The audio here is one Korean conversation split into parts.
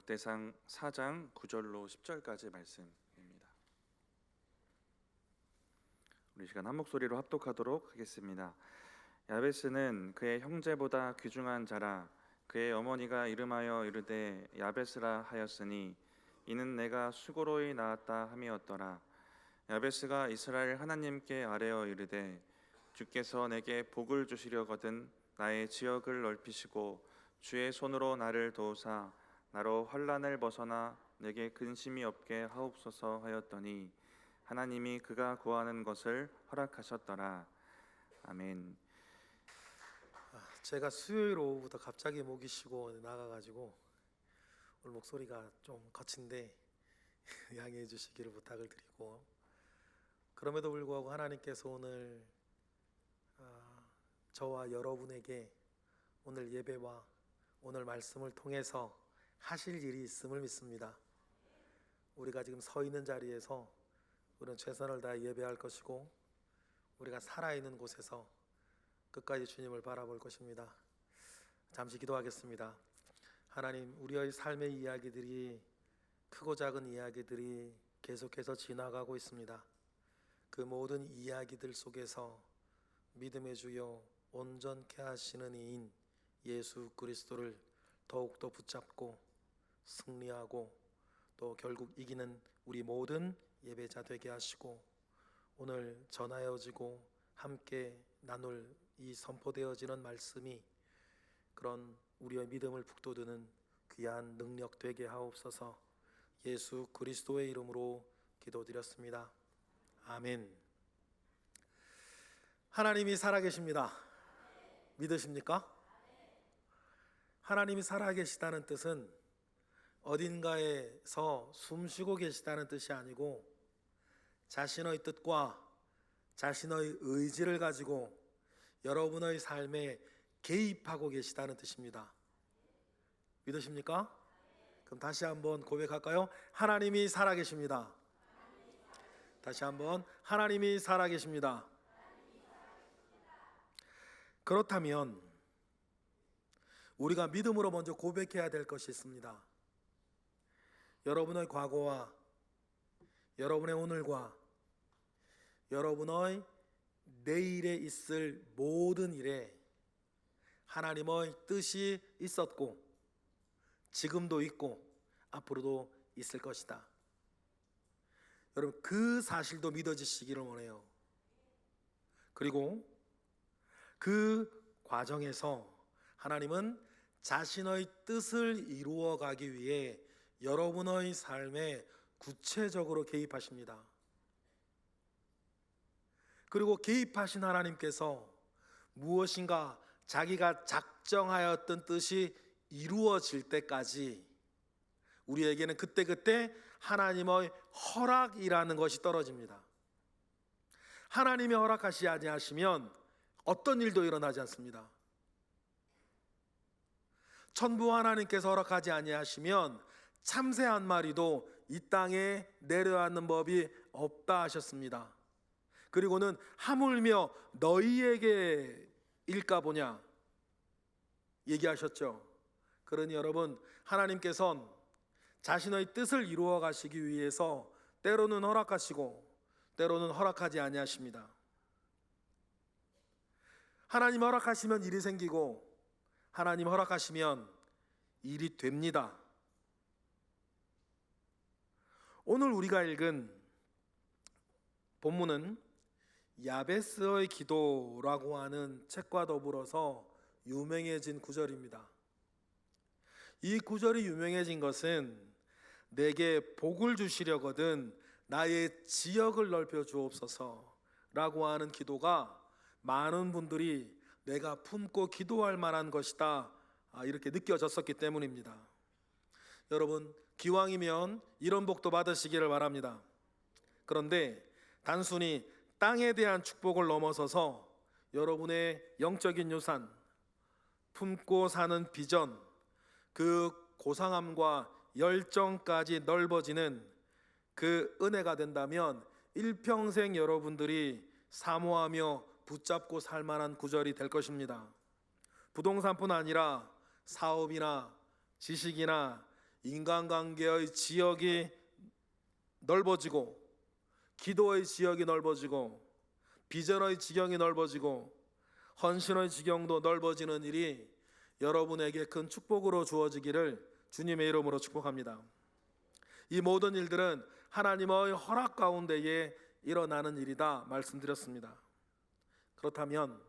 역대상 4장 9절로 10절까지 말씀입니다. 우리 시간 한 목소리로 합독하도록 하겠습니다. 야베스는 그의 형제보다 귀중한 자라. 그의 어머니가 이름하여 이르되 야베스라 하였으니 이는 내가 수고로이 낳았다 함이었더라. 야베스가 이스라엘 하나님께 아뢰어 이르되 주께서 내게 복을 주시려거든 나의 지역을 넓히시고 주의 손으로 나를 도우사 나로 환난을 벗어나 내게 근심이 없게 하옵소서 하였더니 하나님이 그가 구하는 것을 허락하셨더라. 아멘. 제가 수요일 오후부터 갑자기 목이 쉬고 나가가지고 오늘 목소리가 좀 거친데 양해해 주시기를 부탁을 드리고, 그럼에도 불구하고 하나님께서 오늘 저와 여러분에게 오늘 예배와 오늘 말씀을 통해서 하실 일이 있음을 믿습니다. 우리가 지금 서 있는 자리에서 우리는 최선을 다해 예배할 것이고, 우리가 살아있는 곳에서 끝까지 주님을 바라볼 것입니다. 잠시 기도하겠습니다. 하나님, 우리의 삶의 이야기들이, 크고 작은 이야기들이 계속해서 지나가고 있습니다. 그 모든 이야기들 속에서 믿음의 주여 온전케 하시는 이인 예수 그리스도를 더욱더 붙잡고 승리하고 또 결국 이기는 우리 모든 예배자 되게 하시고, 오늘 전하여지고 함께 나눌 이 선포되어지는 말씀이 그런 우리의 믿음을 북돋우는 귀한 능력 되게 하옵소서. 예수 그리스도의 이름으로 기도드렸습니다. 아멘. 하나님이 살아계십니다. 믿으십니까? 하나님이 살아계시다는 뜻은 어딘가에서 숨쉬고 계시다는 뜻이 아니고 자신의 뜻과 자신의 의지를 가지고 여러분의 삶에 개입하고 계시다는 뜻입니다. 믿으십니까? 그럼 다시 한번 고백할까요? 하나님이 살아계십니다. 다시 한번, 하나님이 살아계십니다. 그렇다면 우리가 믿음으로 먼저 고백해야 될 것이 있습니다. 여러분의 과거와 여러분의 오늘과 여러분의 내일에 있을 모든 일에 하나님의 뜻이 있었고 지금도 있고 앞으로도 있을 것이다. 여러분, 그 사실도 믿어지시기를 원해요. 그리고 그 과정에서 하나님은 자신의 뜻을 이루어가기 위해 여러분의 삶에 구체적으로 개입하십니다. 그리고 개입하신 하나님께서 무엇인가 자기가 작정하였던 뜻이 이루어질 때까지 우리에게는 그때그때 하나님의 허락이라는 것이 떨어집니다. 하나님이 허락하시지 아니하시면 어떤 일도 일어나지 않습니다. 천부 하나님께서 허락하지 아니하시면 참새 한 마리도 이 땅에 내려앉는 법이 없다 하셨습니다. 그리고는 하물며 너희에게 일까 보냐 얘기하셨죠. 그러니 여러분, 하나님께서는 자신의 뜻을 이루어 가시기 위해서 때로는 허락하시고 때로는 허락하지 아니하십니다. 하나님 허락하시면 일이 생기고 하나님 허락하시면 일이 됩니다. 오늘 우리가 읽은 본문은 야베스의 기도라고 하는 책과 더불어서 유명해진 구절입니다. 이 구절이 유명해진 것은 내게 복을 주시려거든 나의 지역을 넓혀 주옵소서 라고 하는 기도가 많은 분들이 내가 품고 기도할 만한 것이다 이렇게 느껴졌었기 때문입니다. 여러분, 기왕이면 이런 복도 받으시기를 바랍니다. 그런데 단순히 땅에 대한 축복을 넘어서서 여러분의 영적인 유산, 품고 사는 비전, 그 고상함과 열정까지 넓어지는 그 은혜가 된다면 일평생 여러분들이 사모하며 붙잡고 살 만한 구절이 될 것입니다. 부동산뿐 아니라 사업이나 지식이나 인간관계의 지역이 넓어지고, 기도의 지역이 넓어지고, 비전의 지경이 넓어지고, 헌신의 지경도 넓어지는 일이 여러분에게 큰 축복으로 주어지기를 주님의 이름으로 축복합니다. 이 모든 일들은 하나님의 허락 가운데에 일어나는 일이다 말씀드렸습니다. 그렇다면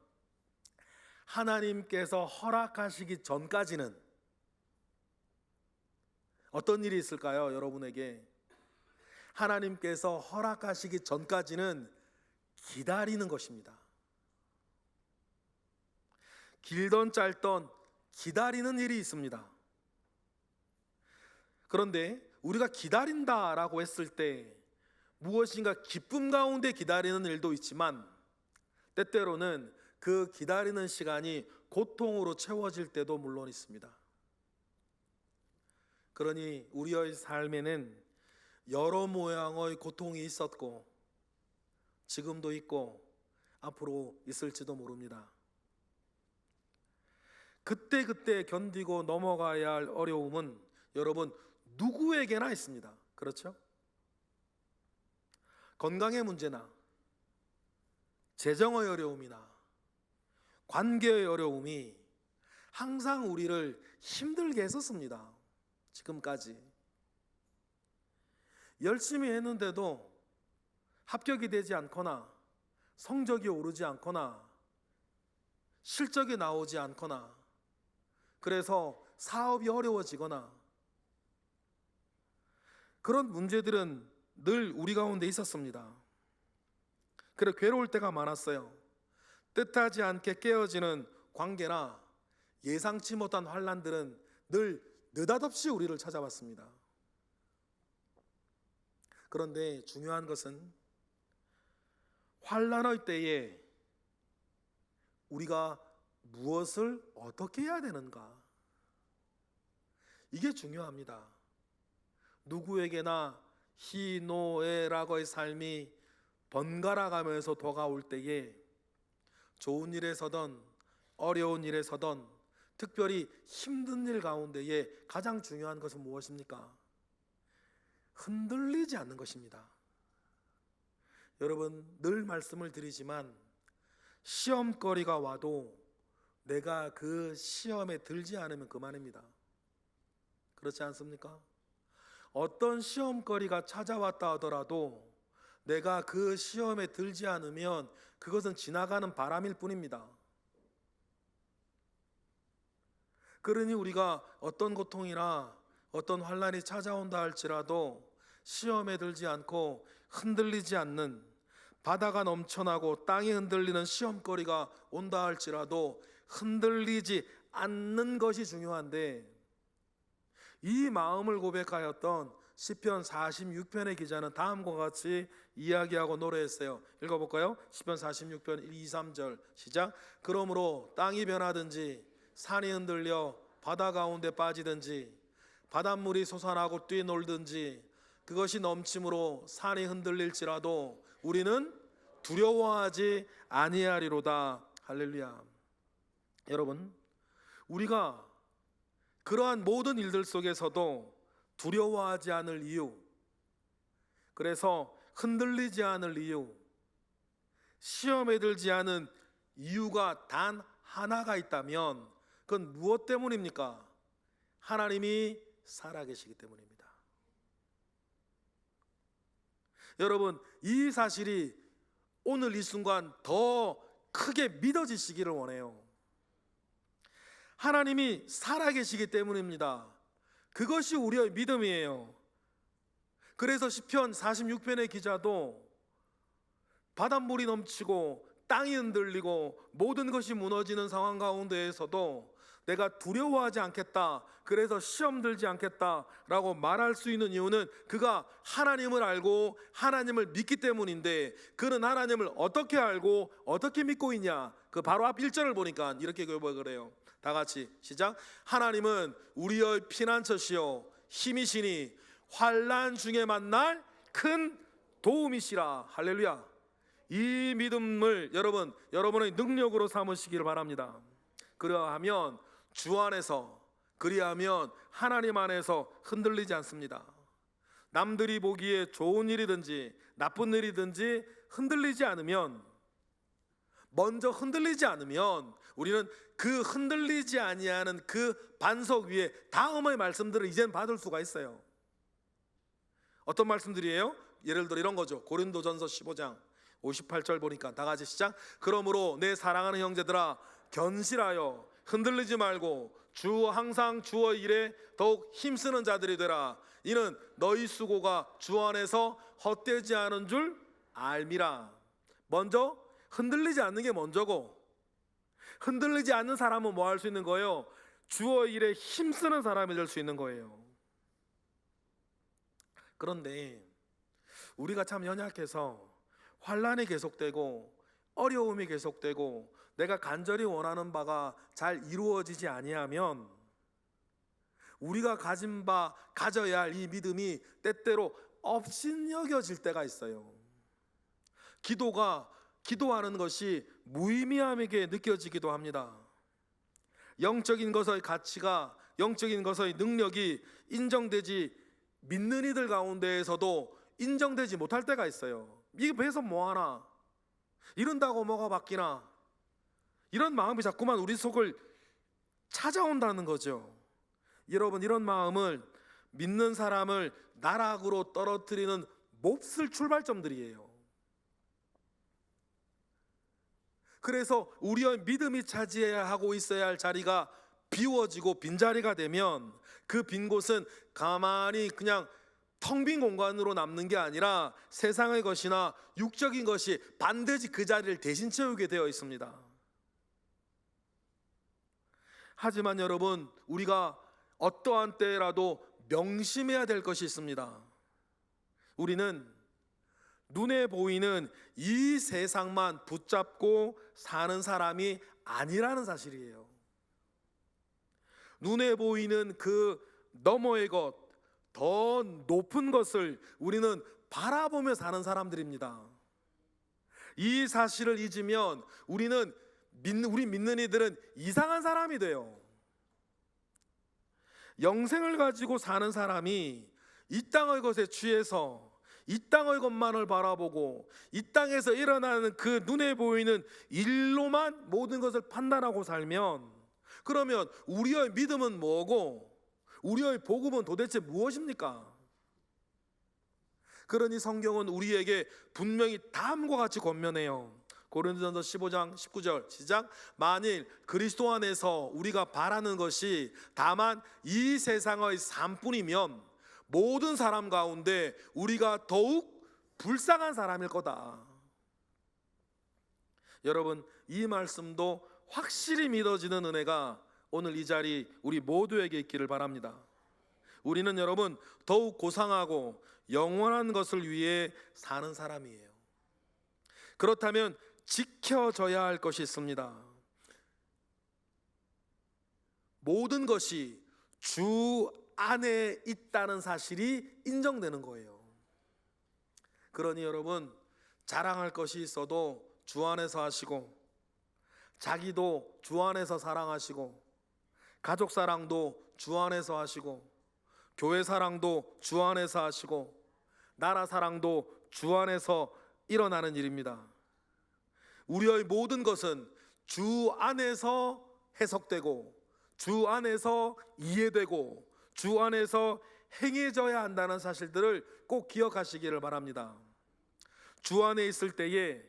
하나님께서 허락하시기 전까지는 어떤 일이 있을까요? 여러분에게 하나님께서 허락하시기 전까지는 기다리는 것입니다. 길던 짧던 기다리는 일이 있습니다. 그런데 우리가 기다린다라고 했을 때 무엇인가 기쁨 가운데 기다리는 일도 있지만, 때때로는 그 기다리는 시간이 고통으로 채워질 때도 물론 있습니다. 그러니 우리의 삶에는 여러 모양의 고통이 있었고, 지금도 있고, 앞으로 있을지도 모릅니다. 그때그때 견디고 넘어가야 할 어려움은 여러분 누구에게나 있습니다. 그렇죠? 건강의 문제나 재정의 어려움이나 관계의 어려움이 항상 우리를 힘들게 했었습니다. 지금까지 열심히 했는데도 합격이 되지 않거나 성적이 오르지 않거나 실적이 나오지 않거나, 그래서 사업이 어려워지거나, 그런 문제들은 늘 우리 가운데 있었습니다. 그래 괴로울 때가 많았어요. 뜻하지 않게 깨어지는 관계나 예상치 못한 환난들은 늘 느닷없이 우리를 찾아왔습니다. 그런데 중요한 것은 환난의 때에 우리가 무엇을 어떻게 해야 되는가, 이게 중요합니다. 누구에게나 희노애락의 삶이 번갈아 가면서 다가올 때에 좋은 일에서든 어려운 일에서든 특별히 힘든 일 가운데에 가장 중요한 것은 무엇입니까? 흔들리지 않는 것입니다. 여러분, 늘 말씀을 드리지만 시험거리가 와도 내가 그 시험에 들지 않으면 그만입니다. 그렇지 않습니까? 어떤 시험거리가 찾아왔다 하더라도 내가 그 시험에 들지 않으면 그것은 지나가는 바람일 뿐입니다. 그러니 우리가 어떤 고통이나 어떤 환난이 찾아온다 할지라도 시험에 들지 않고 흔들리지 않는, 바다가 넘쳐나고 땅이 흔들리는 시험거리가 온다 할지라도 흔들리지 않는 것이 중요한데, 이 마음을 고백하였던 시편 46편의 기자는 다음과 같이 이야기하고 노래했어요. 읽어볼까요? 시편 46편 2, 3절 시작. 그러므로 땅이 변하든지 산이 흔들려 바다 가운데 빠지든지 바닷물이 솟아나고 뛰놀든지 그것이 넘침으로 산이 흔들릴지라도 우리는 두려워하지 아니하리로다. 할렐루야. 여러분, 우리가 그러한 모든 일들 속에서도 두려워하지 않을 이유, 그래서 흔들리지 않을 이유, 시험에 들지 않은 이유가 단 하나가 있다면 그건 무엇 때문입니까? 하나님이 살아계시기 때문입니다. 여러분, 이 사실이 오늘 이 순간 더 크게 믿어지시기를 원해요. 하나님이 살아계시기 때문입니다. 그것이 우리의 믿음이에요. 그래서 시편 46편의 기자도 바닷물이 넘치고 땅이 흔들리고 모든 것이 무너지는 상황 가운데에서도 내가 두려워하지 않겠다, 그래서 시험 들지 않겠다 라고 말할 수 있는 이유는 그가 하나님을 알고 하나님을 믿기 때문인데, 그는 하나님을 어떻게 알고 어떻게 믿고 있냐? 그 바로 앞 1절을 보니까 이렇게 고백을 해요. 다 같이 시작. 하나님은 우리의 피난처시요 힘이시니 환난 중에 만날 큰 도움이시라. 할렐루야. 이 믿음을 여러분의 능력으로 삼으시기를 바랍니다. 그러하면 주 안에서 그리하면 하나님 안에서 흔들리지 않습니다. 남들이 보기에 좋은 일이든지 나쁜 일이든지 먼저 흔들리지 않으면 우리는 그 흔들리지 아니하는 그 반석 위에 다음의 말씀들을 이젠 받을 수가 있어요. 어떤 말씀들이에요? 예를 들어 이런 거죠. 고린도전서 15장 58절 보니까 다 같이 시작. 그러므로 내 사랑하는 형제들아 견실하여 흔들리지 말고 항상 주의 일에 더욱 힘쓰는 자들이 되라. 이는 너희 수고가 주 안에서 헛되지 않은 줄 알미라. 먼저 흔들리지 않는 게 먼저고, 흔들리지 않는 사람은 뭐 할 수 있는 거예요? 주의 일에 힘쓰는 사람이 될 수 있는 거예요. 그런데 우리가 참 연약해서 환난이 계속되고 어려움이 계속되고 내가 간절히 원하는 바가 잘 이루어지지 아니하면 우리가 가져야 할 이 믿음이 때때로 업신여겨질 때가 있어요. 기도하는 것이 무의미하게 느껴지기도 합니다. 영적인 것의 가치가, 영적인 것의 능력이 믿는 이들 가운데에서도 인정되지 못할 때가 있어요. 이게 해서 뭐하나, 이런다고 뭐가 바뀌나, 이런 마음이 자꾸만 우리 속을 찾아온다는 거죠. 여러분, 이런 마음을 믿는 사람을 나락으로 떨어뜨리는 몹쓸 출발점들이에요. 그래서 우리의 믿음이 차지해야 하고 있어야 할 자리가 비워지고 빈자리가 되면 그 빈 곳은 가만히 그냥 텅 빈 공간으로 남는 게 아니라 세상의 것이나 육적인 것이 반드시 그 자리를 대신 채우게 되어 있습니다. 하지만 여러분, 우리가 어떠한 때라도 명심해야 될 것이 있습니다. 우리는 눈에 보이는 이 세상만 붙잡고 사는 사람이 아니라는 사실이에요. 눈에 보이는 그 너머의 것, 더 높은 것을 우리는 바라보며 사는 사람들입니다. 이 사실을 잊으면 우리 믿는 이들은 이상한 사람이 돼요. 영생을 가지고 사는 사람이 이 땅의 것에 취해서 이 땅의 것만을 바라보고 이 땅에서 일어나는 그 눈에 보이는 일로만 모든 것을 판단하고 살면, 그러면 우리의 믿음은 뭐고 우리의 복음은 도대체 무엇입니까? 그러니 성경은 우리에게 분명히 다음과 같이 권면해요. 고린도전서 15장 19절 시작. 만일 그리스도 안에서 우리가 바라는 것이 다만 이 세상의 삶뿐이면 모든 사람 가운데 우리가 더욱 불쌍한 사람일 거다. 여러분, 이 말씀도 확실히 믿어지는 은혜가 오늘 이 자리 우리 모두에게 있기를 바랍니다. 우리는 여러분 더욱 고상하고 영원한 것을 위해 사는 사람이에요. 그렇다면 지켜져야 할 것이 있습니다. 모든 것이 주 안에 있다는 사실이 인정되는 거예요. 그러니 여러분, 자랑할 것이 있어도 주 안에서 하시고, 자기도 주 안에서 사랑하시고, 가족 사랑도 주 안에서 하시고, 교회 사랑도 주 안에서 하시고, 나라 사랑도 주 안에서 일어나는 일입니다. 우리의 모든 것은 주 안에서 해석되고 주 안에서 이해되고 주 안에서 행해져야 한다는 사실들을 꼭 기억하시기를 바랍니다. 주 안에 있을 때에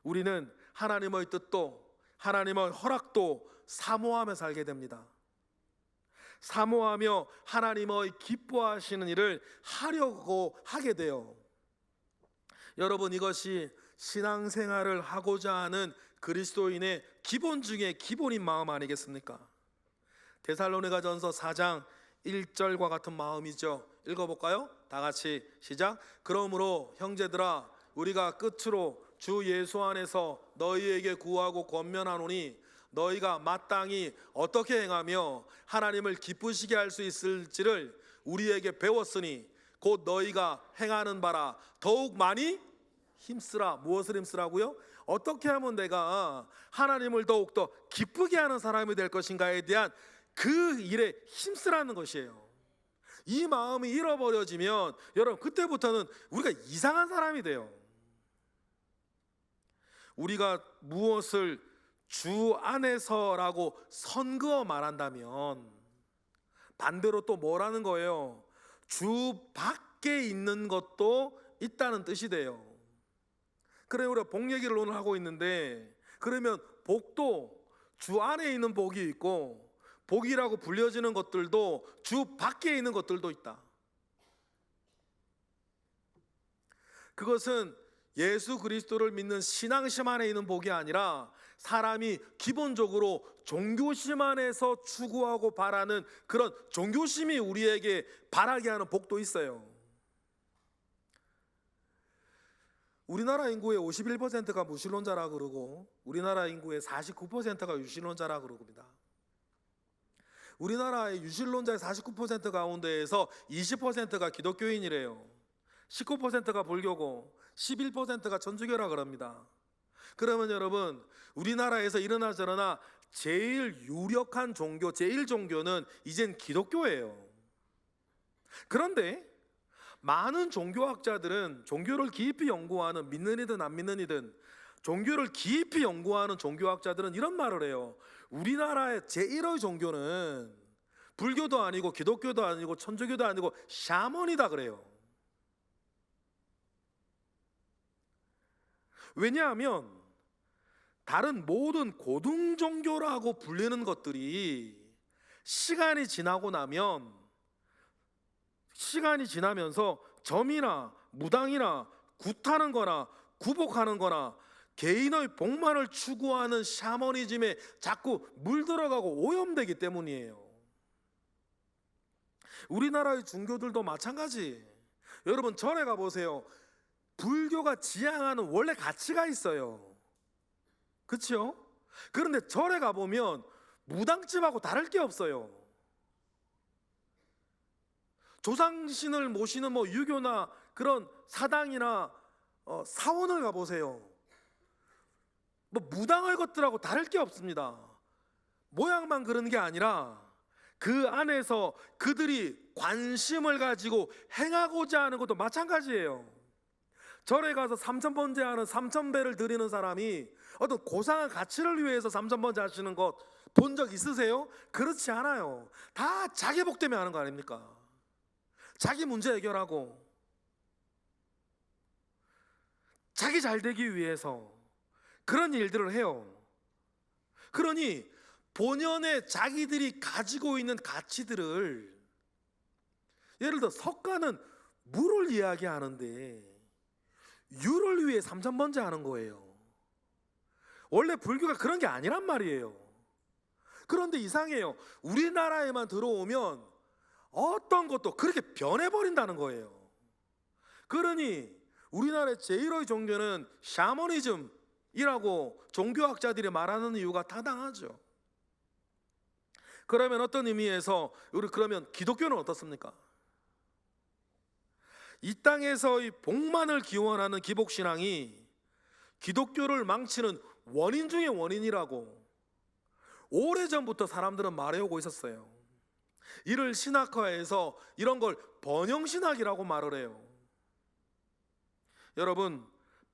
우리는 하나님의 뜻도 하나님의 허락도 사모하며 살게 됩니다. 사모하며 하나님의 기뻐하시는 일을 하려고 하게 돼요. 여러분, 이것이 신앙생활을 하고자 하는 그리스도인의 기본 중에 기본인 마음 아니겠습니까? 데살로니가전서 4장 1절과 같은 마음이죠. 읽어볼까요? 다 같이 시작. 그러므로 형제들아, 우리가 끝으로 주 예수 안에서 너희에게 구하고 권면하노니 너희가 마땅히 어떻게 행하며 하나님을 기쁘시게 할 수 있을지를 우리에게 배웠으니 곧 너희가 행하는 바라 더욱 많이 힘쓰라. 무엇을 힘쓰라고요? 어떻게 하면 내가 하나님을 더욱더 기쁘게 하는 사람이 될 것인가에 대한 그 일에 힘쓰라는 것이에요. 이 마음이 잃어버려지면 여러분 그때부터는 우리가 이상한 사람이 돼요. 우리가 무엇을 주 안에서라고 선그어 말한다면 반대로 또 뭐라는 거예요? 주 밖에 있는 것도 있다는 뜻이 돼요. 그래 우리가 복 얘기를 오늘 하고 있는데, 그러면 복도 주 안에 있는 복이 있고 복이라고 불려지는 것들도 주 밖에 있는 것들도 있다. 그것은 예수 그리스도를 믿는 신앙심 안에 있는 복이 아니라 사람이 기본적으로 종교심 안에서 추구하고 바라는 그런 종교심이 우리에게 바라게 하는 복도 있어요. 우리나라 인구의 51%가 무신론자라 그러고 우리나라 인구의 49%가 유신론자라 그럽니다. 우리나라의 유신론자의 49% 가운데에서 20%가 기독교인이래요. 19%가 불교고 11%가 천주교라 그럽니다. 그러면 여러분, 우리나라에서 이러나 저러나 제일 유력한 종교, 제일 종교는 이젠 기독교예요. 그런데 많은 종교학자들은 종교를 깊이 연구하는, 믿는 이든 안 믿는 이든 종교를 깊이 연구하는 종교학자들은 이런 말을 해요. 우리나라의 제1의 종교는 불교도 아니고 기독교도 아니고 천주교도 아니고 샤먼이다 그래요. 왜냐하면 다른 모든 고등 종교라고 불리는 것들이 시간이 지나면서 점이나 무당이나 굿하는 거나 구복하는 거나 개인의 복만을 추구하는 샤머니즘에 자꾸 물들어가고 오염되기 때문이에요. 우리나라의 종교들도 마찬가지. 여러분 절에 가보세요. 불교가 지향하는 원래 가치가 있어요. 그렇죠? 그런데 절에 가보면 무당집하고 다를 게 없어요. 조상신을 모시는 유교나 그런 사당이나 사원을 가보세요. 무당의 것들하고 다를 게 없습니다. 모양만 그런 게 아니라 그 안에서 그들이 관심을 가지고 행하고자 하는 것도 마찬가지예요. 절에 가서 삼천번제하는 삼천배를 드리는 사람이 어떤 고상한 가치를 위해서 삼천번제 하시는 것 본 적 있으세요? 그렇지 않아요. 다 자기 복 때문에 하는 거 아닙니까? 자기 문제 해결하고 자기 잘 되기 위해서 그런 일들을 해요. 그러니 본연의 자기들이 가지고 있는 가치들을, 예를 들어 석가는 물을 이야기하는데 유를 위해 삼천번제 하는 거예요. 원래 불교가 그런 게 아니란 말이에요. 그런데 이상해요. 우리나라에만 들어오면 어떤 것도 그렇게 변해버린다는 거예요. 그러니 우리나라의 제1의 종교는 샤머니즘이라고 종교학자들이 말하는 이유가 타당하죠. 그러면 어떤 의미에서 우리 그러면 기독교는 어떻습니까? 이 땅에서의 복만을 기원하는 기복신앙이 기독교를 망치는 원인 중의 원인이라고 오래전부터 사람들은 말해오고 있었어요. 이를 신학화해서 이런 걸 번영신학이라고 말을 해요. 여러분,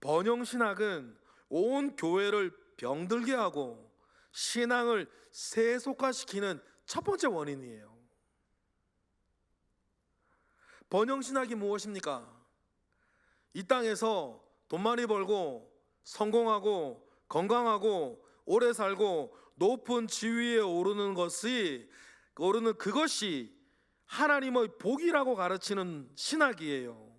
번영신학은 온 교회를 병들게 하고 신앙을 세속화시키는 첫 번째 원인이에요. 번영신학이 무엇입니까? 이 땅에서 돈 많이 벌고 성공하고 건강하고 오래 살고 높은 지위에 오르는 그것이 하나님의 복이라고 가르치는 신학이에요.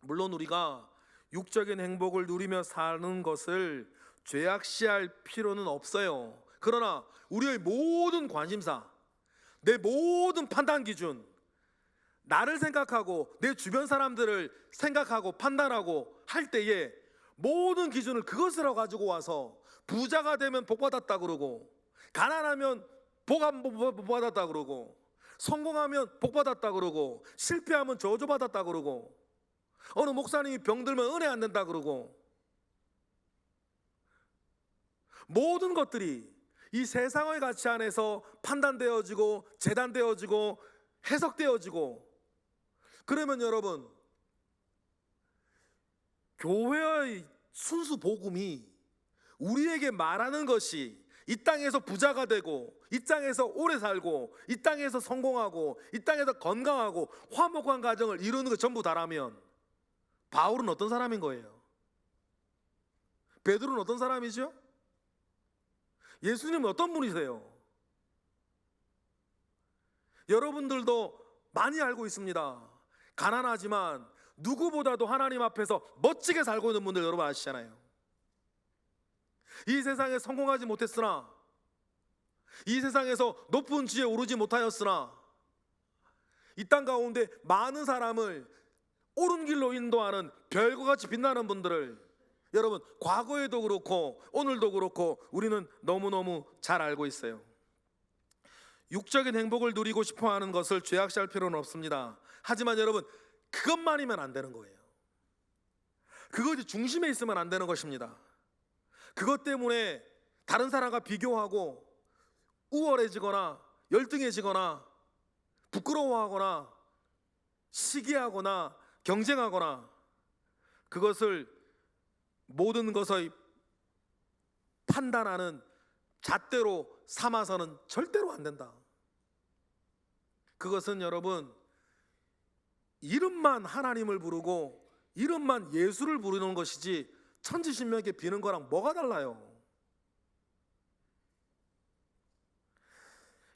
물론 우리가 육적인 행복을 누리며 사는 것을 죄악시할 필요는 없어요. 그러나 우리의 모든 관심사, 내 모든 판단 기준, 나를 생각하고 내 주변 사람들을 생각하고 판단하고 할 때에 모든 기준을 그것으로 가지고 와서 부자가 되면 복 받았다 그러고, 가난하면 복 안 받았다 그러고, 성공하면 복 받았다 그러고, 실패하면 저주 받았다 그러고, 어느 목사님이 병들면 은혜 안 된다 그러고, 모든 것들이 이 세상의 가치 안에서 판단되어지고 재단되어지고 해석되어지고, 그러면 여러분, 교회의 순수 복음이 우리에게 말하는 것이 이 땅에서 부자가 되고, 이 땅에서 오래 살고, 이 땅에서 성공하고, 이 땅에서 건강하고 화목한 가정을 이루는 것 전부 다라면, 바울은 어떤 사람인 거예요? 베드로는 어떤 사람이죠? 예수님은 어떤 분이세요? 여러분들도 많이 알고 있습니다. 가난하지만 누구보다도 하나님 앞에서 멋지게 살고 있는 분들 여러분 아시잖아요. 이 세상에 성공하지 못했으나, 이 세상에서 높은 지에 오르지 못하였으나, 이 땅 가운데 많은 사람을 옳은 길로 인도하는 별과 같이 빛나는 분들을 여러분 과거에도 그렇고 오늘도 그렇고 우리는 너무너무 잘 알고 있어요. 육적인 행복을 누리고 싶어하는 것을 죄악시할 필요는 없습니다. 하지만 여러분, 그것만이면 안 되는 거예요. 그것이 중심에 있으면 안 되는 것입니다. 그것 때문에 다른 사람과 비교하고 우월해지거나 열등해지거나 부끄러워하거나 시기하거나 경쟁하거나, 그것을 모든 것의 판단하는 잣대로 삼아서는 절대로 안 된다. 그것은 여러분, 이름만 하나님을 부르고 이름만 예수를 부르는 것이지 천지신명에 비는 거랑 뭐가 달라요?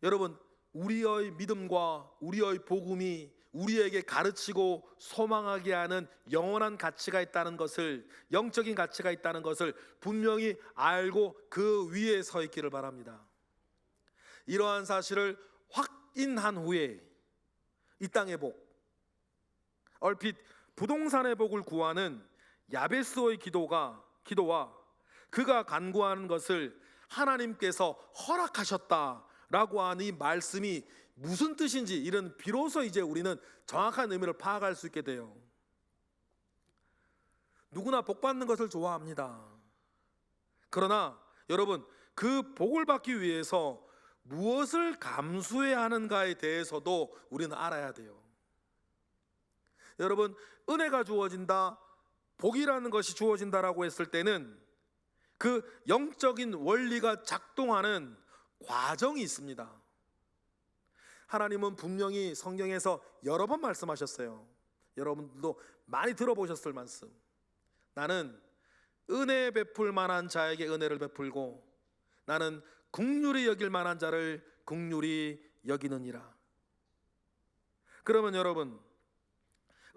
여러분, 우리의 믿음과 우리의 복음이 우리에게 가르치고 소망하게 하는 영원한 가치가 있다는 것을, 영적인 가치가 있다는 것을 분명히 알고 그 위에 서 있기를 바랍니다. 이러한 사실을 확인한 후에 이 땅의 복, 얼핏 부동산의 복을 구하는 야베스의 기도와 그가 간구하는 것을 하나님께서 허락하셨다라고 하는 이 말씀이 무슨 뜻인지, 이런 비로소 이제 우리는 정확한 의미를 파악할 수 있게 돼요. 누구나 복 받는 것을 좋아합니다. 그러나 여러분, 그 복을 받기 위해서 무엇을 감수해야 하는가에 대해서도 우리는 알아야 돼요. 여러분, 은혜가 주어진다, 복이라는 것이 주어진다라고 했을 때는 그 영적인 원리가 작동하는 과정이 있습니다. 하나님은 분명히 성경에서 여러 번 말씀하셨어요. 여러분들도 많이 들어보셨을 말씀. 나는 은혜 베풀 만한 자에게 은혜를 베풀고 나는 긍휼히 여길 만한 자를 긍휼히 여기느니라. 그러면 여러분,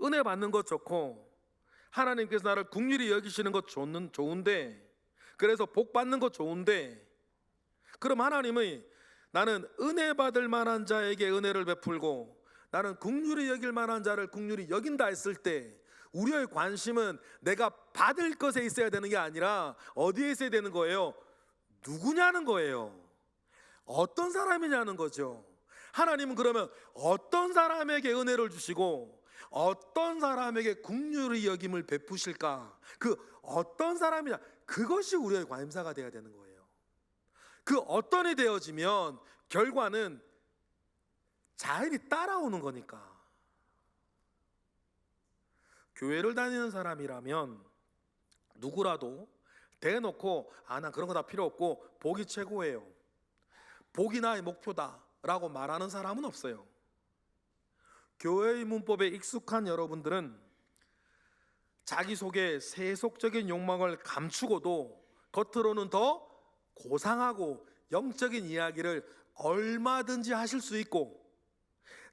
은혜 받는 것 좋고 하나님께서 나를 긍휼히 여기시는 것 좋은데, 그래서 복 받는 것 좋은데, 그럼 하나님의 나는 은혜 받을 만한 자에게 은혜를 베풀고 나는 긍휼히 여길 만한 자를 긍휼히 여긴다 했을 때, 우리의 관심은 내가 받을 것에 있어야 되는 게 아니라 어디에 있어야 되는 거예요? 누구냐는 거예요. 어떤 사람이냐는 거죠. 하나님은 그러면 어떤 사람에게 은혜를 주시고 어떤 사람에게 긍휼히 여김을 베푸실까? 그 어떤 사람이냐, 그것이 우리의 관심사가 되어야 되는 거예요. 그 어떤이 되어지면 결과는 자연히 따라오는 거니까. 교회를 다니는 사람이라면 누구라도 대놓고 난 그런 거 다 필요 없고 복이 최고예요, 복이 나의 목표다 라고 말하는 사람은 없어요. 교회의 문법에 익숙한 여러분들은 자기 속에 세속적인 욕망을 감추고도 겉으로는 더 고상하고 영적인 이야기를 얼마든지 하실 수 있고,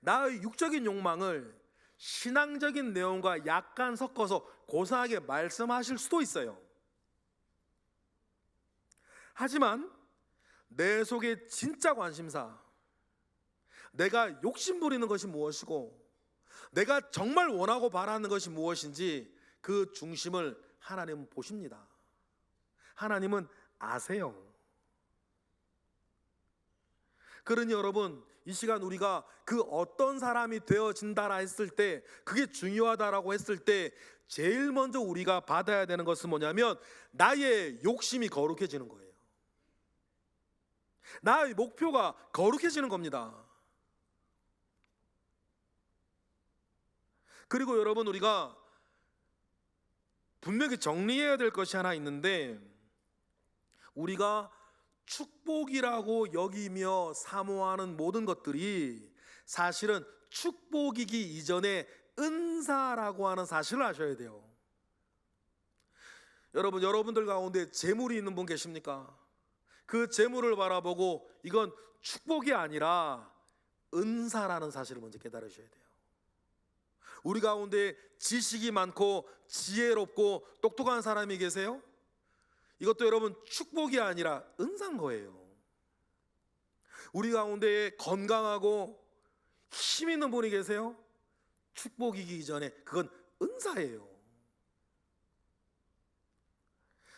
나의 육적인 욕망을 신앙적인 내용과 약간 섞어서 고상하게 말씀하실 수도 있어요. 하지만 내 속의 진짜 관심사, 내가 욕심 부리는 것이 무엇이고 내가 정말 원하고 바라는 것이 무엇인지 그 중심을 하나님은 보십니다. 하나님은 아세요. 그러니 여러분, 이 시간 우리가 그 어떤 사람이 되어진다라 했을 때, 그게 중요하다라고 했을 때 제일 먼저 우리가 받아야 되는 것은 뭐냐면 나의 욕심이 거룩해지는 거예요. 나의 목표가 거룩해지는 겁니다. 그리고 여러분, 우리가 분명히 정리해야 될 것이 하나 있는데, 우리가 축복이라고 여기며 사모하는 모든 것들이 사실은 축복이기 이전에 은사라고 하는 사실을 아셔야 돼요. 여러분, 여러분들 가운데 재물이 있는 분 계십니까? 그 재물을 바라보고 이건 축복이 아니라 은사라는 사실을 먼저 깨달으셔야 돼요. 우리 가운데 지식이 많고 지혜롭고 똑똑한 사람이 계세요? 이것도 여러분 축복이 아니라 은사인 거예요. 우리 가운데 건강하고 힘 있는 분이 계세요? 축복이기 이전에 그건 은사예요.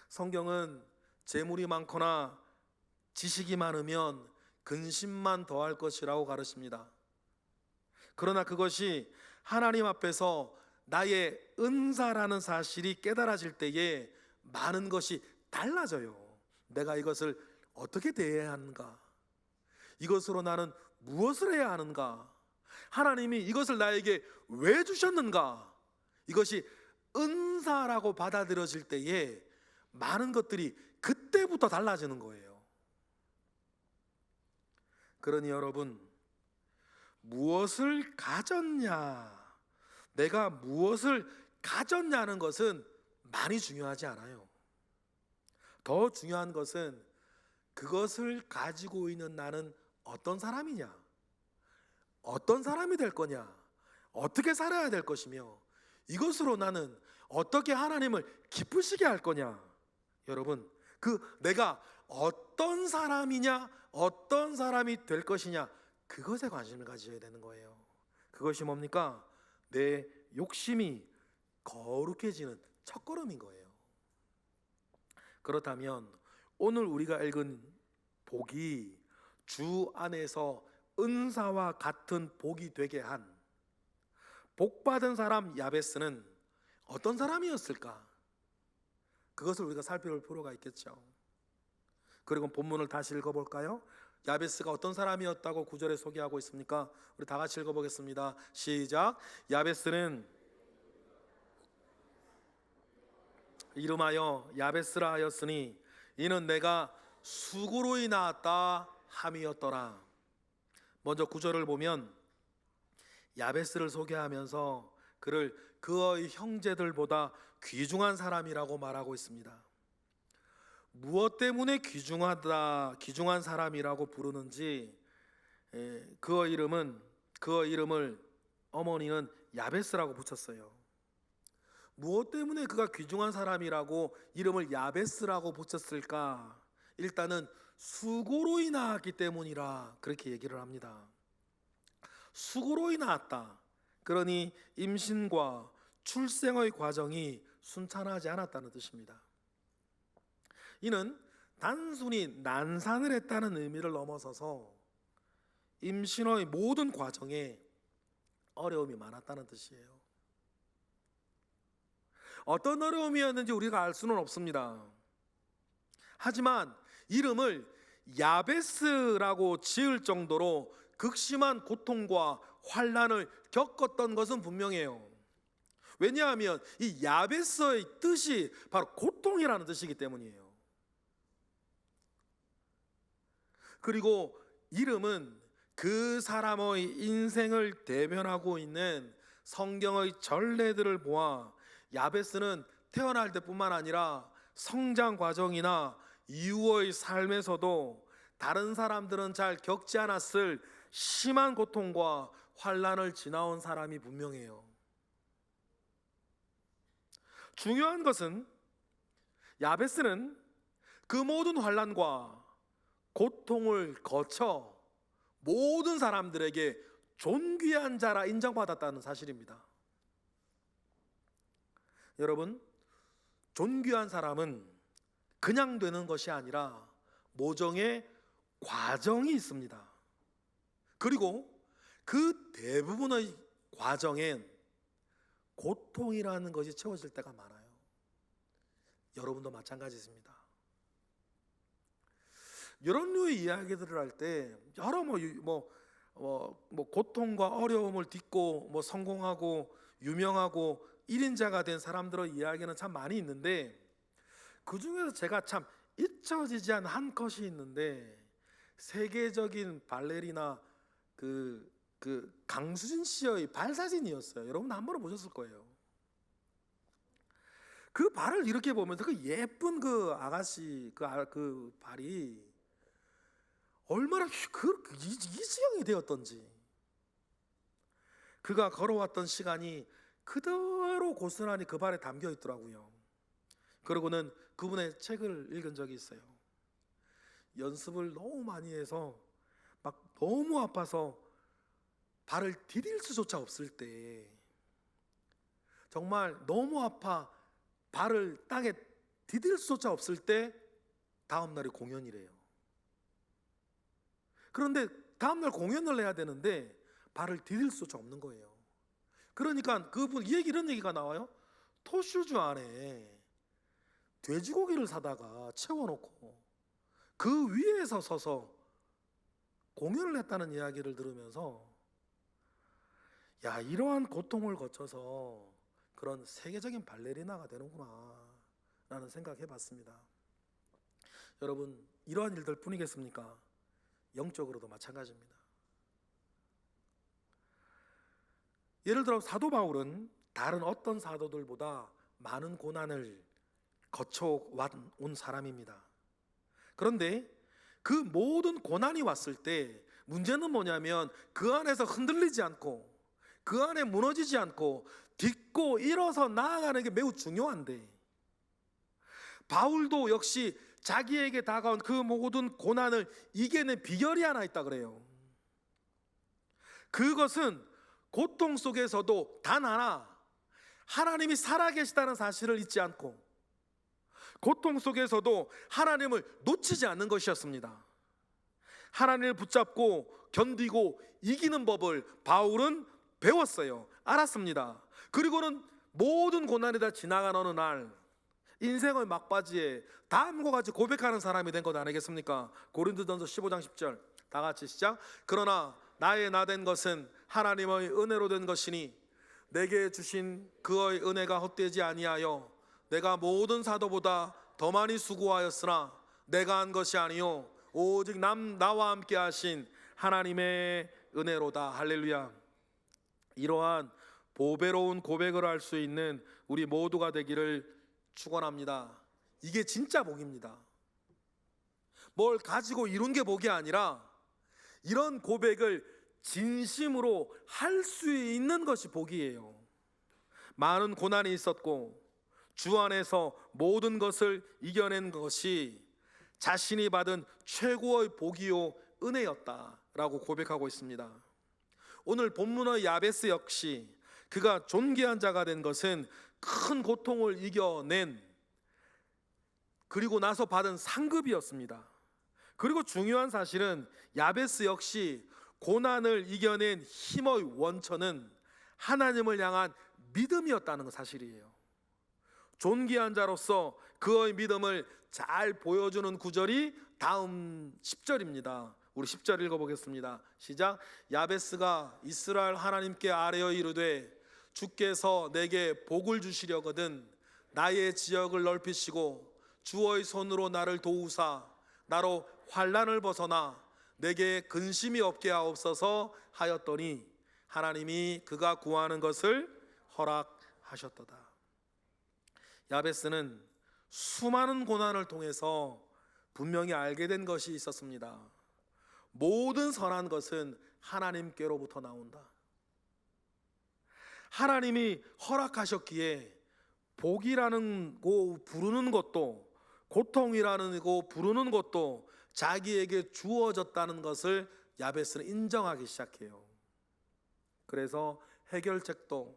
성경은 재물이 많거나 지식이 많으면 근심만 더할 것이라고 가르칩니다. 그러나 그것이 하나님 앞에서 나의 은사라는 사실이 깨달아질 때에 많은 것이 달라져요. 내가 이것을 어떻게 대해야 하는가? 이것으로 나는 무엇을 해야 하는가? 하나님이 이것을 나에게 왜 주셨는가? 이것이 은사라고 받아들여질 때에 많은 것들이 그때부터 달라지는 거예요. 그러니 여러분, 무엇을 가졌냐, 내가 무엇을 가졌냐는 것은 많이 중요하지 않아요. 더 중요한 것은 그것을 가지고 있는 나는 어떤 사람이냐, 어떤 사람이 될 거냐, 어떻게 살아야 될 것이며 이것으로 나는 어떻게 하나님을 기쁘시게 할 거냐. 여러분, 내가 어떤 사람이냐, 어떤 사람이 될 것이냐, 그것에 관심을 가져야 되는 거예요. 그것이 뭡니까? 내 욕심이 거룩해지는 첫걸음인 거예요. 그렇다면 오늘 우리가 읽은 복이 주 안에서 은사와 같은 복이 되게 한 복받은 사람 야베스는 어떤 사람이었을까? 그것을 우리가 살펴볼 필요가 있겠죠. 그리고 본문을 다시 읽어볼까요? 야베스가 어떤 사람이었다고 9절에 소개하고 있습니까? 우리 다 같이 읽어보겠습니다. 시작. 야베스는 이름하여 야베스라 하였으니 이는 내가 수고로 인하였다 함이었더라. 먼저 9절을 보면 야베스를 소개하면서 그를 그의 형제들보다 귀중한 사람이라고 말하고 있습니다. 무엇 때문에 귀중한 사람이라고 부르는지, 그의 이름을 어머니는 야베스라고 붙였어요. 무엇 때문에 그가 귀중한 사람이라고 이름을 야베스라고 붙였을까? 일단은 수고로 인하였기 때문이라 그렇게 얘기를 합니다. 수고로 인하였다. 그러니 임신과 출생의 과정이 순탄하지 않았다는 뜻입니다. 이는 단순히 난산을 했다는 의미를 넘어서서 임신의 모든 과정에 어려움이 많았다는 뜻이에요. 어떤 어려움이었는지 우리가 알 수는 없습니다. 하지만 이름을 야베스라고 지을 정도로 극심한 고통과 환난을 겪었던 것은 분명해요. 왜냐하면 이 야베스의 뜻이 바로 고통이라는 뜻이기 때문이에요. 그리고 이름은 그 사람의 인생을 대변하고 있는 성경의 전례들을 보아 야베스는 태어날 때뿐만 아니라 성장 과정이나 이후의 삶에서도 다른 사람들은 잘 겪지 않았을 심한 고통과 환난을 지나온 사람이 분명해요. 중요한 것은 야베스는 그 모든 환난과 고통을 거쳐 모든 사람들에게 존귀한 자라 인정받았다는 사실입니다. 여러분, 존귀한 사람은 그냥 되는 것이 아니라 모종의 과정이 있습니다. 그리고 그 대부분의 과정엔 고통이라는 것이 채워질 때가 많아요. 여러분도 마찬가지입니다. 이런 류의 이야기들을 할 때 여러 고통과 어려움을 딛고 성공하고 유명하고 1인자가 된 사람들의 이야기는 참 많이 있는데, 그 중에서 제가 참 잊혀지지 않은 한 컷이 있는데, 세계적인 발레리나 그 강수진 씨의 발사진이었어요. 여러분 한 번은 보셨을 거예요. 그 발을 이렇게 보면서 그 예쁜 그 아가씨 그 발이 얼마나 이지경이 되었던지, 그가 걸어왔던 시간이 그대로 고스란히 그 발에 담겨 있더라고요. 그러고는 그분의 책을 읽은 적이 있어요. 연습을 너무 많이 해서 막 너무 아파서 발을 디딜 수조차 없을 때, 정말 너무 아파 발을 땅에 디딜 수조차 없을 때 다음 날이 공연이래요. 그런데 다음 날 공연을 해야 되는데 발을 디딜 수조차 없는 거예요. 그러니까 그분 이런 얘기가 나와요. 토슈즈 안에 돼지고기를 사다가 채워놓고 그 위에서 서서 공연을 했다는 이야기를 들으면서, 야, 이러한 고통을 거쳐서 그런 세계적인 발레리나가 되는구나 라는 생각해 봤습니다. 여러분, 이러한 일들 뿐이겠습니까? 영적으로도 마찬가지입니다. 예를 들어 사도 바울은 다른 어떤 사도들보다 많은 고난을 거쳐온 사람입니다. 그런데 그 모든 고난이 왔을 때 문제는 뭐냐면, 그 안에서 흔들리지 않고 그 안에 무너지지 않고 딛고 일어서 나아가는 게 매우 중요한데, 바울도 역시 자기에게 다가온 그 모든 고난을 이겨낸 비결이 하나 있다 그래요. 그것은 고통 속에서도 단 하나, 하나님이 살아계시다는 사실을 잊지 않고 고통 속에서도 하나님을 놓치지 않는 것이었습니다. 하나님을 붙잡고 견디고 이기는 법을 바울은 배웠어요. 알았습니다. 그리고는 모든 고난이 다 지나간 어느 날 인생의 막바지에 다음과 같이 고백하는 사람이 된 것 아니겠습니까? 고린도전서 15장 10절 다 같이 시작. 그러나 나의 나 된 것은 하나님의 은혜로 된 것이니 내게 주신 그의 은혜가 헛되지 아니하여 내가 모든 사도보다 더 많이 수고하였으나 내가 한 것이 아니요 오직 나와 함께 하신 하나님의 은혜로다. 할렐루야. 이러한 보배로운 고백을 할 수 있는 우리 모두가 되기를 축원합니다. 이게 진짜 복입니다. 뭘 가지고 이룬 게 복이 아니라 이런 고백을 진심으로 할 수 있는 것이 복이에요. 많은 고난이 있었고 주 안에서 모든 것을 이겨낸 것이 자신이 받은 최고의 복이요 은혜였다라고 고백하고 있습니다. 오늘 본문의 야베스 역시 그가 존귀한 자가 된 것은 큰 고통을 이겨낸 그리고 나서 받은 상급이었습니다. 그리고 중요한 사실은 야베스 역시 고난을 이겨낸 힘의 원천은 하나님을 향한 믿음이었다는 사실이에요. 존귀한 자로서 그의 믿음을 잘 보여주는 구절이 다음 10절입니다. 우리 10절 읽어보겠습니다. 시작. 야베스가 이스라엘 하나님께 아뢰어 이르되 주께서 내게 복을 주시려거든 나의 지역을 넓히시고 주의 손으로 나를 도우사 나로 환난을 벗어나 내게 근심이 없게 하옵소서 하였더니 하나님이 그가 구하는 것을 허락하셨도다. 야베스는 수많은 고난을 통해서 분명히 알게 된 것이 있었습니다. 모든 선한 것은 하나님께로부터 나온다. 하나님이 허락하셨기에 복이라는 거 부르는 것도 고통이라는 거 부르는 것도 자기에게 주어졌다는 것을 야베스는 인정하기 시작해요. 그래서 해결책도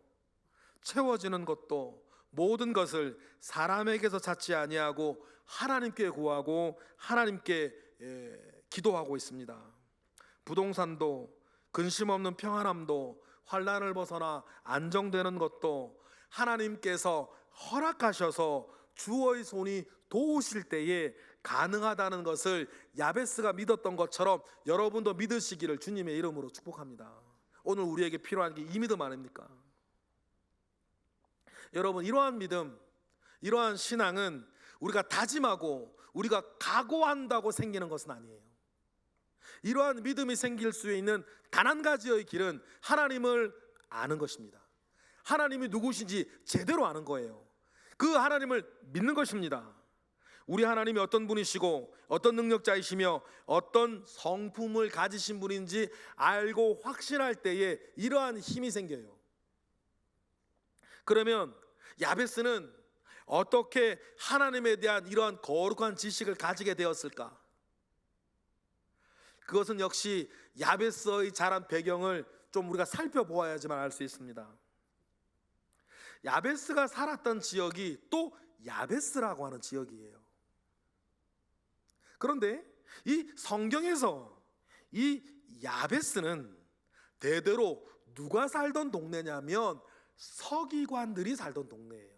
채워지는 것도 모든 것을 사람에게서 찾지 아니하고 하나님께 구하고 하나님께 기도하고 있습니다. 부동산도 근심 없는 평안함도 환난을 벗어나 안정되는 것도 하나님께서 허락하셔서 주의 손이 도우실 때에 가능하다는 것을 야베스가 믿었던 것처럼 여러분도 믿으시기를 주님의 이름으로 축복합니다. 오늘 우리에게 필요한 게 이 믿음 아닙니까? 여러분, 이러한 믿음, 이러한 신앙은 우리가 다짐하고 우리가 각오한다고 생기는 것은 아니에요. 이러한 믿음이 생길 수 있는 단 한 가지의 길은 하나님을 아는 것입니다. 하나님이 누구신지 제대로 아는 거예요. 그 하나님을 믿는 것입니다. 우리 하나님이 어떤 분이시고 어떤 능력자이시며 어떤 성품을 가지신 분인지 알고 확신할 때에 이러한 힘이 생겨요. 그러면 야베스는 어떻게 하나님에 대한 이러한 거룩한 지식을 가지게 되었을까? 그것은 역시 야베스의 자란 배경을 좀 우리가 살펴보아야지만 알 수 있습니다. 야베스가 살았던 지역이 또 야베스라고 하는 지역이에요. 그런데 이 성경에서 이 야베스는 대대로 누가 살던 동네냐면 서기관들이 살던 동네예요.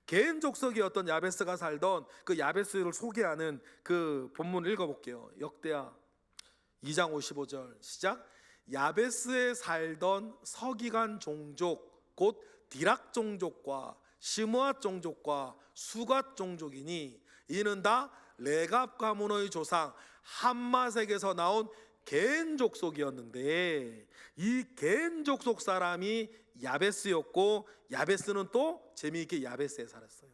개인 족속이었던 야베스가 살던 그 야베스를 소개하는 그 본문을 읽어볼게요. 역대하 2장 55절 시작. 야베스에 살던 서기관 종족 곧 디락 종족과 시므앗 종족과 수갓 종족이니 이는 다 레갑 가문의 조상 함마색에서 나온 겐 족속이었는데 이 겐 족속 사람이 야베스였고 야베스는 또 재미있게 야베스에 살았어요.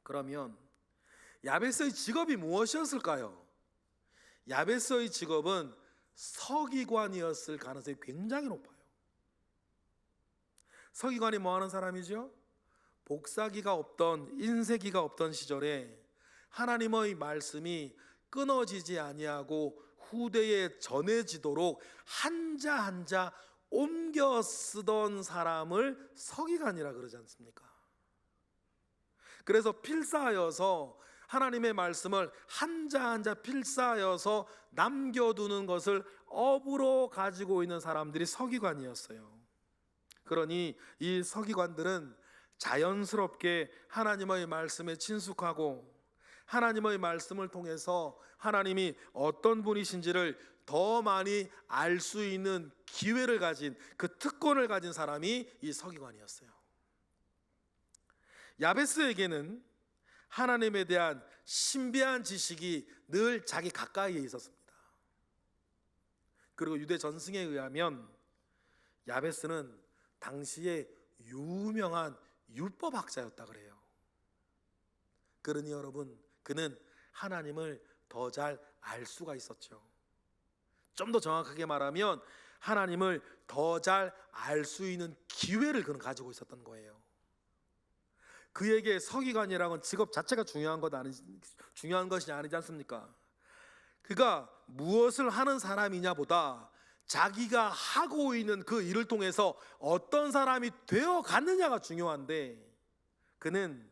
그러면 야베스의 직업이 무엇이었을까요? 야베스의 직업은 서기관이었을 가능성이 굉장히 높아요. 서기관이 뭐 하는 사람이죠? 복사기가 없던 인쇄기가 없던 시절에 하나님의 말씀이 끊어지지 아니하고 후대에 전해지도록 한자 한자 옮겨 쓰던 사람을 서기관이라 그러지 않습니까? 그래서 필사하여서 하나님의 말씀을 한자 한자 필사하여서 남겨두는 것을 업으로 가지고 있는 사람들이 서기관이었어요. 그러니 이 서기관들은 자연스럽게 하나님의 말씀에 친숙하고 하나님의 말씀을 통해서 하나님이 어떤 분이신지를 더 많이 알 수 있는 기회를 가진 그 특권을 가진 사람이 이 서기관이었어요. 야베스에게는 하나님에 대한 신비한 지식이 늘 자기 가까이에 있었습니다. 그리고 유대 전승에 의하면 야베스는 당시에 유명한 율법학자였다 그래요. 그러니 여러분, 그는 하나님을 더 잘 알 수가 있었죠. 좀 더 정확하게 말하면 하나님을 더 잘 알 수 있는 기회를 그는 가지고 있었던 거예요. 그에게 서기관이라는 직업 자체가 중요한 것이 아니지 않습니까? 그가 무엇을 하는 사람이냐보다 자기가 하고 있는 그 일을 통해서 어떤 사람이 되어 갔느냐가 중요한데, 그는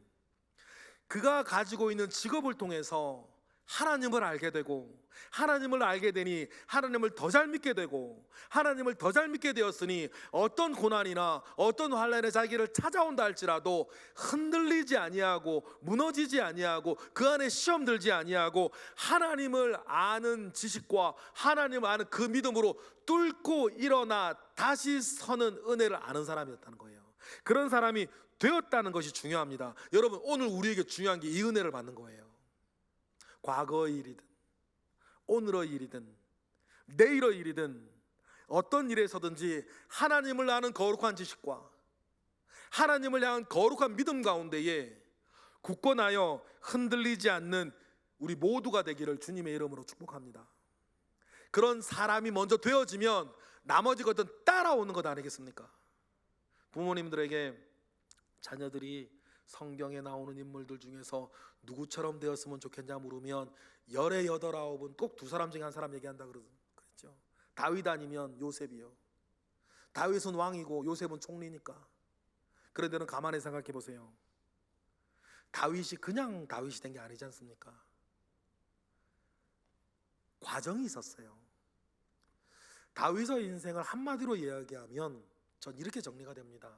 그가 가지고 있는 직업을 통해서 하나님을 알게 되고, 하나님을 알게 되니 하나님을 더 잘 믿게 되고, 하나님을 더 잘 믿게 되었으니 어떤 고난이나 어떤 환난에 자기를 찾아온다 할지라도 흔들리지 아니하고 무너지지 아니하고 그 안에 시험 들지 아니하고 하나님을 아는 지식과 하나님을 아는 그 믿음으로 뚫고 일어나 다시 서는 은혜를 아는 사람이었다는 거예요. 그런 사람이 되었다는 것이 중요합니다. 여러분, 오늘 우리에게 중요한 게 이 은혜를 받는 거예요. 과거의 일이든 오늘의 일이든 내일의 일이든 어떤 일에서든지 하나님을 아는 거룩한 지식과 하나님을 향한 거룩한 믿음 가운데에 굳건하여 흔들리지 않는 우리 모두가 되기를 주님의 이름으로 축복합니다. 그런 사람이 먼저 되어지면 나머지 것은 따라오는 것 아니겠습니까? 부모님들에게 자녀들이 성경에 나오는 인물들 중에서 누구처럼 되었으면 좋겠냐 물으면 열의 여덟 아홉은 꼭 두 사람 중에 한 사람 얘기한다 그랬죠. 다윗 아니면 요셉이요. 다윗은 왕이고 요셉은 총리니까. 그런데는 가만히 생각해 보세요. 다윗이 그냥 다윗이 된 게 아니지 않습니까? 과정이 있었어요. 다윗의 인생을 한마디로 이야기하면 전 이렇게 정리가 됩니다.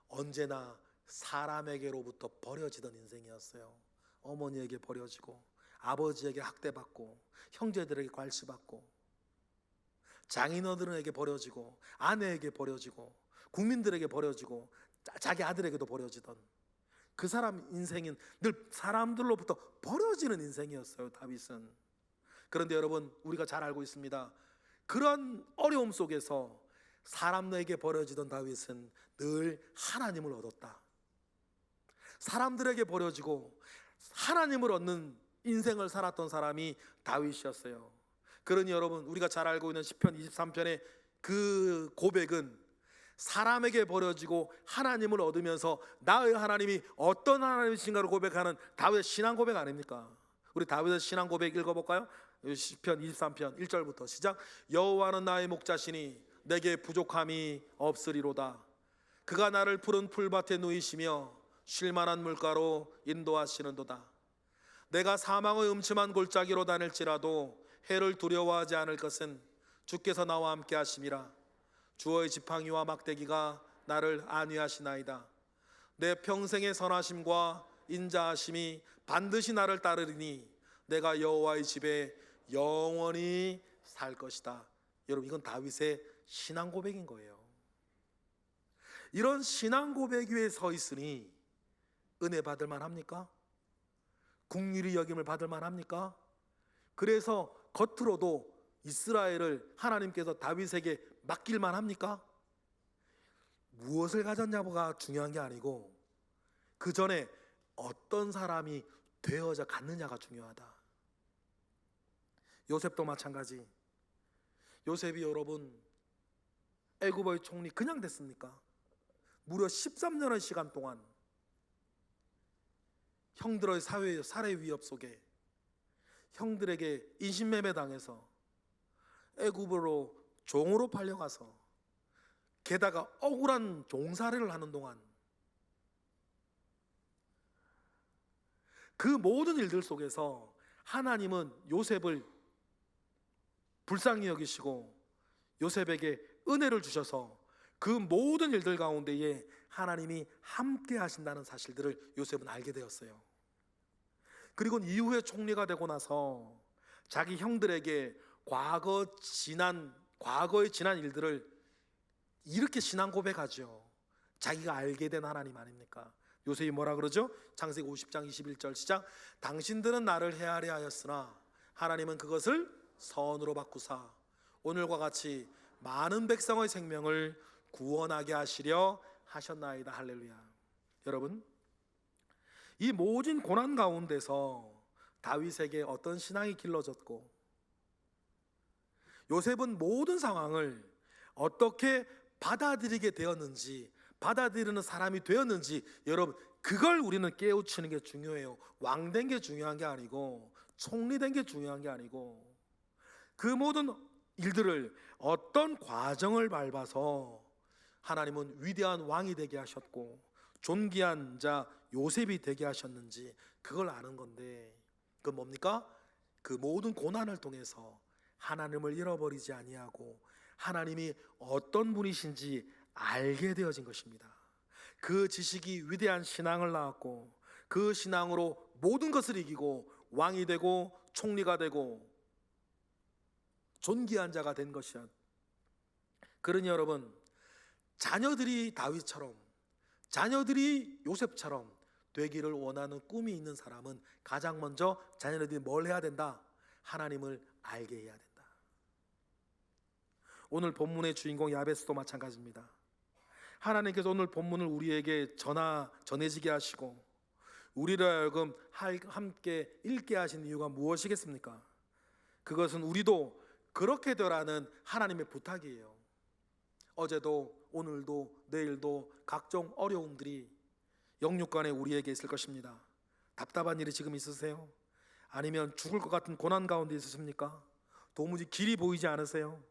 언제나 사람에게로부터 버려지던 인생이었어요. 어머니에게 버려지고 아버지에게 학대받고 형제들에게 괄시받고 장인어른에게 버려지고 아내에게 버려지고 국민들에게 버려지고 자기 아들에게도 버려지던 그 사람 인생은 늘 사람들로부터 버려지는 인생이었어요, 다윗은. 그런데 여러분, 우리가 잘 알고 있습니다. 그런 어려움 속에서 사람에게 버려지던 다윗은 늘 하나님을 얻었다. 사람들에게 버려지고 하나님을 얻는 인생을 살았던 사람이 다윗이었어요. 그러니 여러분, 우리가 잘 알고 있는 시편 23편의 그 고백은 사람에게 버려지고 하나님을 얻으면서 나의 하나님이 어떤 하나님이신가를 고백하는 다윗의 신앙 고백 아닙니까? 우리 다윗의 신앙 고백 읽어볼까요? 시편 23편 1절부터 시작. 여호와는 나의 목자시니 내게 부족함이 없으리로다. 그가 나를 푸른 풀밭에 누이시며 쉴만한 물가로 인도하시는도다. 내가 사망의 음침한 골짜기로 다닐지라도 해를 두려워하지 않을 것은 주께서 나와 함께 하심이라. 주의 지팡이와 막대기가 나를 안위하시나이다. 내 평생의 선하심과 인자하심이 반드시 나를 따르리니 내가 여호와의 집에 영원히 살 것이다. 여러분, 이건 다윗의 신앙 고백인 거예요. 이런 신앙 고백 위에 서 있으니 은혜 받을 만합니까? 긍휼히 여김을 받을 만합니까? 그래서 겉으로도 이스라엘을 하나님께서 다윗에게 맡길 만합니까? 무엇을 가졌냐가 중요한 게 아니고 그 전에 어떤 사람이 되어져 갔느냐가 중요하다. 요셉도 마찬가지. 요셉이 여러분 애굽의 총리 그냥 됐습니까? 무려 13년의 시간 동안 형들의 살해 위협 속에 형들에게 인신매매 당해서 애굽으로 종으로 팔려가서 게다가 억울한 종살이를 하는 동안 그 모든 일들 속에서 하나님은 요셉을 불쌍히 여기시고 요셉에게 은혜를 주셔서 그 모든 일들 가운데에 하나님이 함께 하신다는 사실들을 요셉은 알게 되었어요. 그리고 이후에 총리가 되고 나서 자기 형들에게 과거의 지난 일들을 이렇게 신앙 고백하죠. 자기가 알게 된 하나님 아닙니까? 요셉이 뭐라 그러죠? 창세기 50장 21절 시작. 당신들은 나를 헤아려 하였으나 하나님은 그것을 선으로 바꾸사 오늘과 같이 많은 백성의 생명을 구원하게 하시려 하셨나이다. 할렐루야. 여러분, 이 모진 고난 가운데서 다윗에게 어떤 신앙이 길러졌고 요셉은 모든 상황을 어떻게 받아들이게 되었는지, 받아들이는 사람이 되었는지, 여러분 그걸 우리는 깨우치는 게 중요해요. 왕 된 게 중요한 게 아니고 총리 된 게 중요한 게 아니고 그 모든 일들을 어떤 과정을 밟아서 하나님은 위대한 왕이 되게 하셨고 존귀한 자 요셉이 되게 하셨는지 그걸 아는 건데, 그건 뭡니까? 그 모든 고난을 통해서 하나님을 잃어버리지 아니하고 하나님이 어떤 분이신지 알게 되어진 것입니다. 그 지식이 위대한 신앙을 낳았고 그 신앙으로 모든 것을 이기고 왕이 되고 총리가 되고 존귀한 자가 된 것이야. 그러니 여러분, 자녀들이 다윗처럼, 자녀들이 요셉처럼 되기를 원하는 꿈이 있는 사람은 가장 먼저 자녀들이 뭘 해야 된다? 하나님을 알게 해야 된다. 오늘 본문의 주인공 야베스도 마찬가지입니다. 하나님께서 오늘 본문을 우리에게 전해지게 하시고 우리를 하여금 함께 읽게 하신 이유가 무엇이겠습니까? 그것은 우리도 그렇게 되라는 하나님의 부탁이에요. 어제도 오늘도 내일도 각종 어려움들이 영육간에 우리에게 있을 것입니다. 답답한 일이 지금 있으세요? 아니면 죽을 것 같은 고난 가운데 있으십니까? 도무지 길이 보이지 않으세요?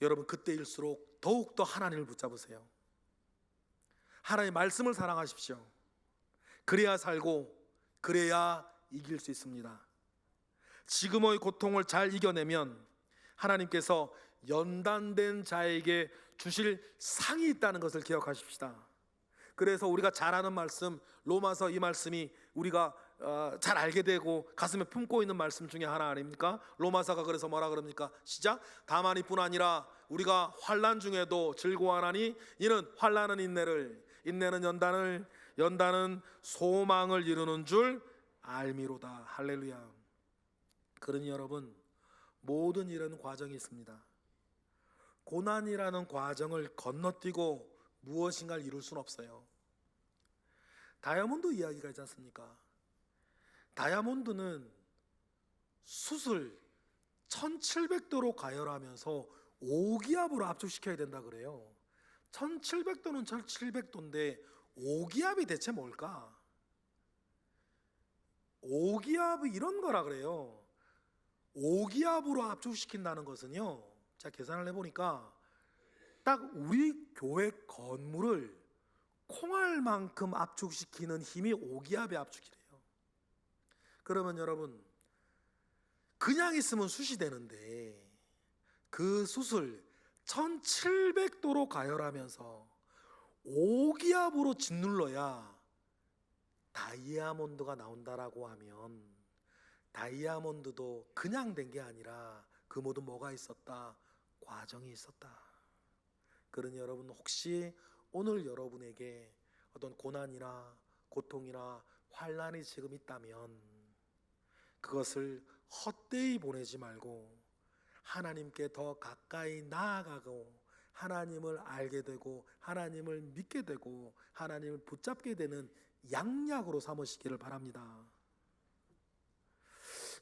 여러분, 그때일수록 더욱더 하나님을 붙잡으세요. 하나님의 말씀을 사랑하십시오. 그래야 살고 그래야 이길 수 있습니다. 지금의 고통을 잘 이겨내면 하나님께서 연단된 자에게 주실 상이 있다는 것을 기억하십시다. 그래서 우리가 잘 아는 말씀, 로마서 이 말씀이 우리가 잘 알게 되고 가슴에 품고 있는 말씀 중에 하나 아닙니까? 로마서가 그래서 뭐라 그럽니까? 시작. 다만 이뿐 아니라 우리가 환난 중에도 즐거워하나니 이는 환난은 인내를, 인내는 연단을, 연단은 소망을 이루는 줄 알미로다. 할렐루야. 그러니 여러분, 모든 이런 과정이 있습니다. 고난이라는 과정을 건너뛰고 무엇인가를 이룰 수는 없어요. 다이아몬드 이야기가 있지 않습니까? 다이아몬드는 숯을 1700도로 가열하면서 5기압으로 압축시켜야 된다 그래요. 1700도는 1700도인데 5기압이 대체 뭘까? 5기압이 이런 거라 그래요. 5기압으로 압축시킨다는 것은요, 제가 계산을 해보니까 딱 우리 교회 건물을 콩알만큼 압축시키는 힘이 5기압의 압축이래요. 그러면 여러분, 그냥 있으면 숯이 되는데 그 숯을 1700도로 가열하면서 5기압으로 짓눌러야 다이아몬드가 나온다라고 하면, 다이아몬드도 그냥 된 게 아니라 그 모든 뭐가 있었다? 과정이 있었다. 그러니 여러분, 혹시 오늘 여러분에게 어떤 고난이나 고통이나 환난이 지금 있다면 그것을 헛되이 보내지 말고 하나님께 더 가까이 나아가고 하나님을 알게 되고 하나님을 믿게 되고 하나님을 붙잡게 되는 양약으로 삼으시기를 바랍니다.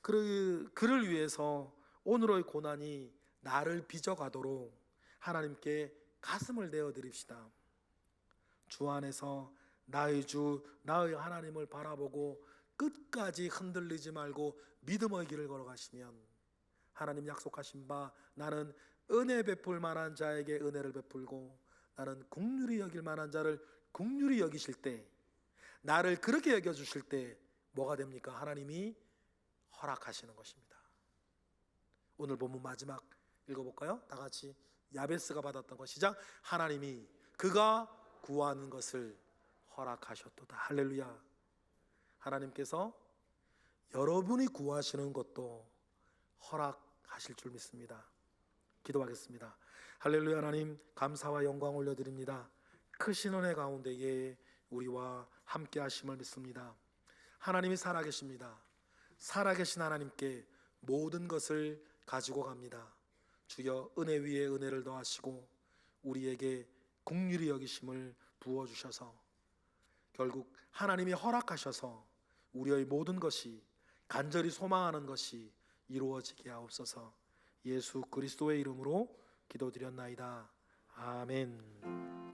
그를 위해서 오늘의 고난이 나를 빚어가도록 하나님께 가슴을 내어드립시다. 주 안에서 나의 주 나의 하나님을 바라보고 끝까지 흔들리지 말고 믿음의 길을 걸어가시면 하나님 약속하신 바 나는 은혜 베풀 만한 자에게 은혜를 베풀고 나는 긍휼히 여길 만한 자를 긍휼히 여기실 때, 나를 그렇게 여겨주실 때 뭐가 됩니까? 하나님이 허락하시는 것입니다. 오늘 본문 마지막 읽어볼까요? 다 같이 야베스가 받았던 것 시작. 하나님이 그가 구하는 것을 허락하셨도다. 할렐루야. 하나님께서 여러분이 구하시는 것도 허락하실 줄 믿습니다. 기도하겠습니다. 할렐루야. 하나님, 감사와 영광 올려드립니다. 크신 은혜 가운데에 우리와 함께 하심을 믿습니다. 하나님이 살아계십니다. 살아계신 하나님께 모든 것을 가지고 갑니다. 주여, 은혜 위에 은혜를 더하시고 우리에게 긍휼히 여기심을 부어주셔서 결국 하나님이 허락하셔서 우리의 모든 것이, 간절히 소망하는 것이 이루어지게 하옵소서. 예수 그리스도의 이름으로 기도드렸나이다. 아멘.